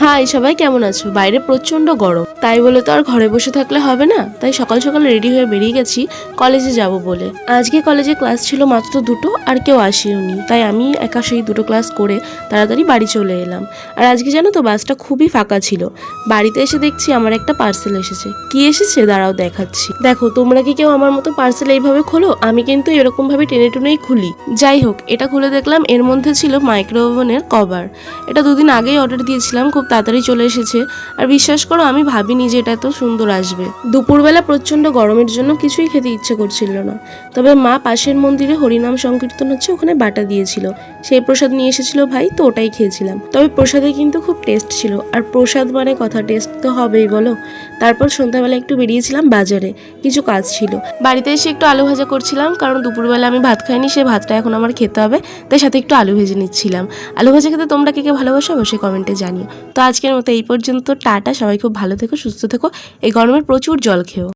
High সবাই, কেমন আছো? বাইরে প্রচন্ড গরম, তাই বলে তো আর ঘরে বসে থাকলে হবে না। তাই সকাল সকাল রেডি হয়ে বেরিয়ে গেছি কলেজে যাব বলে। আজকে কলেজে ক্লাস ছিল মাত্র দুটো, আর কেউ আসেওনি, তাই আমি একা সেই দুটো ক্লাস করে তাড়াতাড়ি বাড়ি চলে এলাম। আর আজকে জানো তো, বাসটা খুবই ফাঁকা ছিল। বাড়িতে এসে দেখছি আমার একটা পার্সেল এসেছে। কি এসেছে দাঁড়াও দেখাচ্ছি। দেখো, তোমরা কি কেউ আমার মতো পার্সেল এইভাবে খোলো? আমি কিন্তু এরকম ভাবে টেনে টুনেই খুলি। যাই হোক, এটা খুলে দেখলাম এর মধ্যে ছিল মাইক্রো ওভেনের কভার। এটা দুদিন আগেই অর্ডার দিয়েছিলাম, খুব তাড়াতাড়ি চলে এসেছে। আর বিশ্বাস করো, আমি ভাবিনি যে এটা এত সুন্দর আসবে। দুপুরবেলা প্রচন্ড গরমের জন্য কিছুই খেতে ইচ্ছে করছিল না, তবে মা পাশের মন্দিরে হরিনাম সংকীর্তন হচ্ছে, ওখানে বাটা দিয়েছিল, সেই প্রসাদ নিয়ে এসেছিল ভাই, তো ওটাই খেয়েছিলাম। তবে প্রসাদে কিন্তু খুব টেস্ট ছিল, আর প্রসাদ মানে কথা, টেস্ট তো হবেই বলো। তারপর সন্ধ্যাবেলা একটু বেরিয়েছিলাম বাজারে, কিছু কাজ ছিল। বাড়িতে এসে একটু আলু ভাজা করছিলাম, কারণ দুপুরবেলা আমি ভাত খাইনি, সেই ভাতটা এখন আমার খেতে হবে, তাই সাথে একটু আলু ভেজে নিচ্ছিলাম। আলু ভাজা খেতে তোমরা কে কে ভালোবাসো অবশ্যই কমেন্টে জানিও। তো আজকের মতো এই পর্যন্ত, টাটা। সবাই খুব ভালো থেকো, সুস্থ থেকো, এই গরমে প্রচুর জল খেও।